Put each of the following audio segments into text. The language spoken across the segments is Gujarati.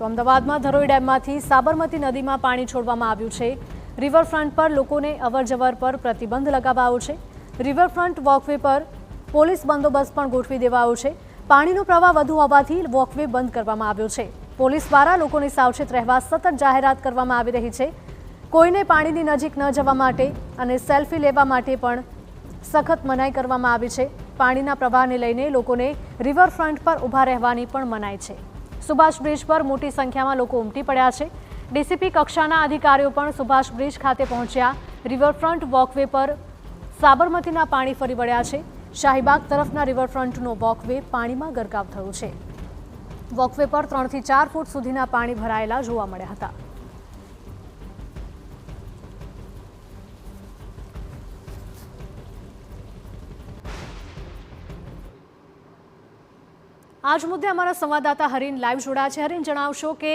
તો અમદાવાદમાં ધરોઈ ડેમમાંથી સાબરમતી નદીમાં પાણી છોડવામાં આવ્યું છે। રિવરફ્રન્ટ પર લોકોને અવરજવર પર પ્રતિબંધ લગાવાયો છે। રિવરફ્રન્ટ વોકવે પર પોલીસ બંદોબસ્ત પણ ગોઠવી દેવાયો છે। પાણીનો પ્રવાહ વધુ હોવાથી વોકવે બંધ કરવામાં આવ્યો છે। પોલીસ દ્વારા લોકોને સાવચેત રહેવા સતત જાહેરાત કરવામાં આવી રહી છે। કોઈને પાણીની નજીક ન જવા માટે અને સેલ્ફી લેવા માટે પણ સખત મનાઈ કરવામાં આવી છે। પાણીના પ્રવાહને લઈને લોકોને રિવરફ્રન્ટ પર ઊભા રહેવાની પણ મનાઈ છે। સુભાષ બ્રિજ પર મોટી સંખ્યામાં લોકો ઉમટી પડ્યા છે। ડીસીપી કક્ષાના અધિકારીઓ પણ સુભાષ બ્રિજ ખાતે પહોંચ્યા। રિવરફ્રન્ટ વોકવે પર સાબરમતીના પાણી ફરી વળ્યા છે। શાહીબાગ તરફના રિવરફ્રન્ટનો વોકવે પાણીમાં ગરકાવ થયો છે। વોકવે પર 3 થી 4 ફૂટ સુધીના પાણી ભરાયેલા જોવા મળ્યા હતા। આજ મુદ્દે અમારા સંવાદદાતા હરીન લાઈવ જોડાયા છે। હરીન, જણાવશો કે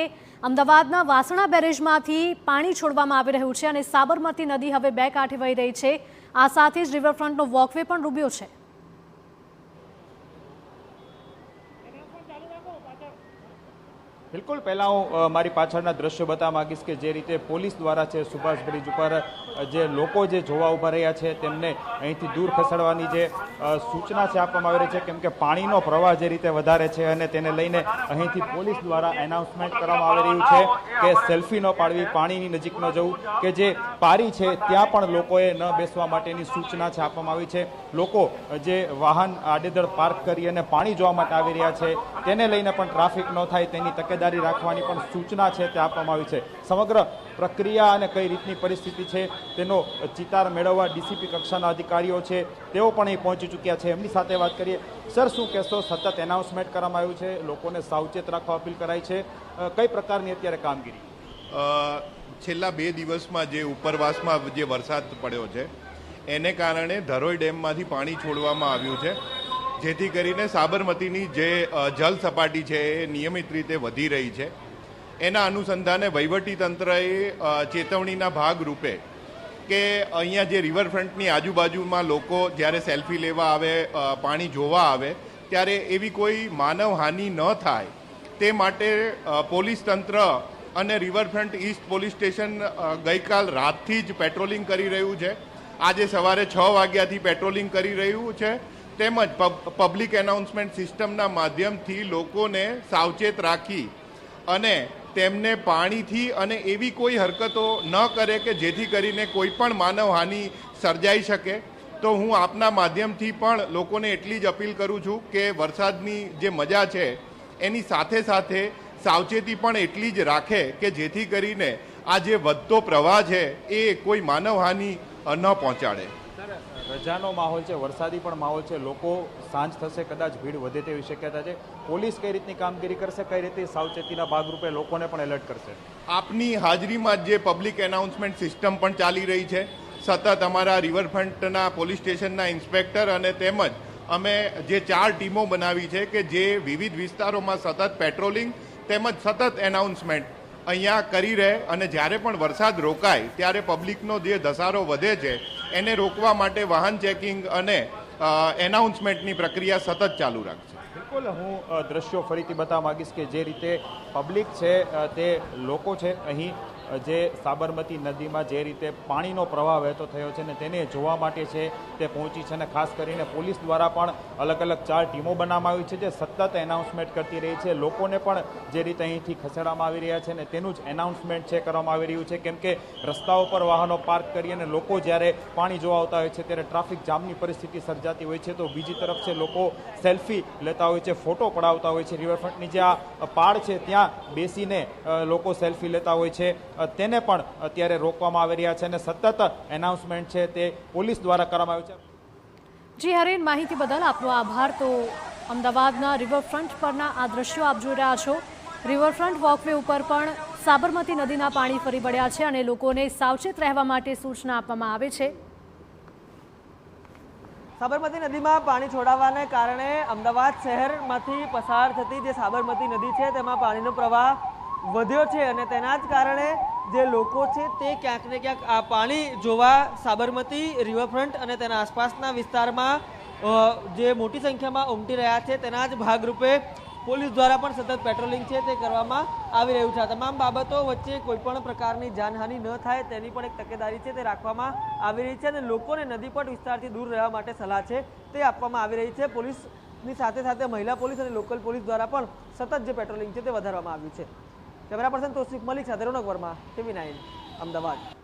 અમદાવાદના વાસણા બેરેજમાંથી પાણી છોડવામાં આવી રહ્યું છે અને સાબરમતી નદી હવે બે કાંઠે વહી રહી છે। આ સાથે જ રિવરફ્રન્ટનો વોકવે પણ ડૂબ્યો છે। બિલકુલ, પહેલાં હું મારી પાછળના દ્રશ્યો બતાવવા માંગીશ કે જે રીતે પોલીસ દ્વારા છે સુભાષ બ્રિજ ઉપર જે લોકો જે જોવા ઊભા રહ્યા છે તેમને અહીંથી દૂર ખસેડવાની જે સૂચના છે આપવામાં આવી રહી છે, કેમ કે પાણીનો પ્રવાહ જે રીતે વધારે છે અને તેને લઈને અહીંથી પોલીસ દ્વારા એનાઉન્સમેન્ટ કરવામાં આવી રહ્યું છે કે સેલ્ફી ન પાડવી, પાણીની નજીક ન જવું, કે જે પારી છે ત્યાં પણ લોકોએ ન બેસવા માટેની સૂચના છે આપવામાં આવી છે। લોકો જે વાહન આડેધડ પાર્ક કરી અને પાણી જોવા માટે આવી રહ્યા છે તેને લઈને પણ ટ્રાફિક ન થાય તેની તકેદારી રાખવાની પણ સૂચના છે તે આપવામાં આવી છે। સમગ્ર પ્રક્રિયા અને કઈ રીતની પરિસ્થિતિ છે તેનો ચિતાર મેળવવા ડીસીપી કક્ષાના અધિકારીઓ છે તેઓ પણ અહીં પહોંચી ચૂક્યા છે। એમની સાથે વાત કરીએ। સર, શું કહેશો? સતત એનાઉન્સમેન્ટ કરવામાં આવ્યું છે, લોકોને સાવચેત રાખવા અપીલ કરાઈ છે, કઈ પ્રકારની અત્યારે કામગીરી? છેલ્લા 2 દિવસમાં જે ઉપરવાસમાં જે વરસાદ પડ્યો છે એને કારણે ધરોઈ ડેમમાંથી પાણી છોડવામાં આવ્યું છે, જેથી કરીને સાબરમતીની જે જલ સપાટી છે એ નિયમિત રીતે વધી રહી છે। એના અનુસંધાને વહીવટીતંત્રએ ચેતવણીના ભાગરૂપે કે અહીંયા જે રિવરફ્રન્ટની આજુબાજુમાં લોકો જ્યારે સેલ્ફી લેવા આવે, પાણી જોવા આવે ત્યારે એવી કોઈ માનવહાનિ ન થાય તે માટે પોલીસ તંત્ર અને રિવરફ્રન્ટ ઈસ્ટ પોલીસ સ્ટેશન ગઈકાલ રાતથી જ પેટ્રોલિંગ કરી રહ્યું છે। આજે સવારે 6 વાગ્યાથી પેટ્રોલિંગ કરી રહ્યું છે, તેમજ પબ્લિક એનાઉન્સમેન્ટ સિસ્ટમના માધ્યમથી લોકોને સાવચેત રાખી અને તેમને પાણીથી અને એવી કોઈ હરકતો ન કરે કે જેથી કરીને કોઈ પણ માનવહાનિ સર્જાઈ શકે। તો હું આપના માધ્યમથી પણ લોકોને એટલી જ અપીલ કરું છું કે વરસાદની જે મજા છે એની સાથે સાથે સાવચેતી પણ એટલી જ રાખે કે જેથી કરીને આ જે વધતો પ્રવાહ છે એ કોઈ માનવહાનિ ન પહોંચાડે। રજાનો માહોલ છે, વરસાદી પણ માહોલ છે, લોકો સાંજ થશે કદાચ ભીડ વધે તેવી શક્યતા છે। પોલીસ કઈ રીતની કામગીરી કરશે, કઈ રીતે સાવચેતીના ભાગરૂપે લોકોને પણ એલર્ટ કરશે? આપની હાજરીમાં જે પબ્લિક એનાઉન્સમેન્ટ સિસ્ટમ પણ ચાલી રહી છે, સતત અમારા રિવરફ્રન્ટના પોલીસ સ્ટેશનના ઇન્સ્પેક્ટર અને તેમજ અમે જે 4 ટીમો બનાવી છે કે જે વિવિધ વિસ્તારોમાં સતત પેટ્રોલિંગ તેમજ સતત એનાઉન્સમેન્ટ અહીંયા કરી રહે અને જ્યારે પણ વરસાદ રોકાય ત્યારે પબ્લિકનો જે ધસારો વધે છે એને રોકવા માટે વાહન ચેકિંગ અને એનાઉન્સમેન્ટની પ્રક્રિયા સતત ચાલુ રાખશે। બિલકુલ, હું દ્રશ્યો ફરીથી બતાવવા માંગીશ કે જે રીતે પબ્લિક છે તે લોકો છે અહીં જે સાબરમતી નદીમાં જે રીતે પાણીનો પ્રવાહ વહેતો થયો છે ને તેને જોવા માટે છે તે પહોંચી છે અને ખાસ કરીને પોલીસ દ્વારા પણ અલગ અલગ 4 ટીમો બનાવવામાં આવી છે જે સતત એનાઉન્સમેન્ટ કરતી રહી છે। લોકોને પણ જે રીતે અહીંથી ખસેડવામાં આવી રહ્યા છે ને તેનું જ એનાઉન્સમેન્ટ છે કરવામાં આવી રહ્યું છે, કેમ કે રસ્તાઓ પર વાહનો પાર્ક કરી અને લોકો જ્યારે પાણી જોવા આવતા હોય છે ત્યારે ટ્રાફિક જામની પરિસ્થિતિ સર્જાતી હોય છે, તો બીજી તરફ છે લોકો સેલ્ફી લેતા હોય છે, ફોટો પડાવતા હોય છે। રિવરફ્રન્ટની જે આ પાળ છે ત્યાં બેસીને લોકો સેલ્ફી લેતા હોય છે, તેને પણ અત્યારે રોકવામાં આવી રહ્યા છે અને સતત એનાઉન્સમેન્ટ છે તે પોલીસ દ્વારા કરવામાં આવ્યું છે। જી હરેન, માહિતી બદલ આપનો આભાર। તો અમદાવાદના રિવરફ્રન્ટ પરના આ દ્રશ્યો આપ જોઈ રહ્યા છો। રિવરફ્રન્ટ વોકવે ઉપર પણ સાબરમતી નદીના પાણી ફરી વળ્યા છે અને લોકોને સાવચેત રહેવા માટે સૂચના આપવામાં આવે છે। સાબરમતી નદીમાં પાણી છોડાવવાને કારણે અમદાવાદ શહેરમાંથી પસાર થતી જે સાબરમતી નદી છે તેમાં પાણીનો પ્રવાહ વધ્યો છે અને તેના જ કારણે જે લોકો છે તે ક્યાંક ને ક્યાંક આ પાણી જોવા સાબરમતી રિવરફ્રન્ટ અને તેના આસપાસના વિસ્તારમાં જે મોટી સંખ્યામાં ઉમટી રહ્યા છે તેના જ ભાગરૂપે પોલીસ દ્વારા પણ સતત પેટ્રોલિંગ છે તે કરવામાં આવી રહ્યું છે. આ તમામ બાબતો વચ્ચે કોઈપણ પ્રકારની જાનહાનિ ન થાય તેની પણ એક તકેદારી છે તે રાખવામાં આવી રહી છે અને લોકોને નદીપટ વિસ્તારથી દૂર રહેવા માટે સલાહ છે તે આપવામાં આવી રહી છે. પોલીસની સાથે સાથે મહિલા પોલીસ અને લોકલ પોલીસ દ્વારા પણ સતત જે પેટ્રોલિંગ છે તે વધારવામાં આવ્યું છે. કેમેરા પર્સન તોસિફ મલિક સાથે રોનક વર્મા, TV9 અમદાવાદ.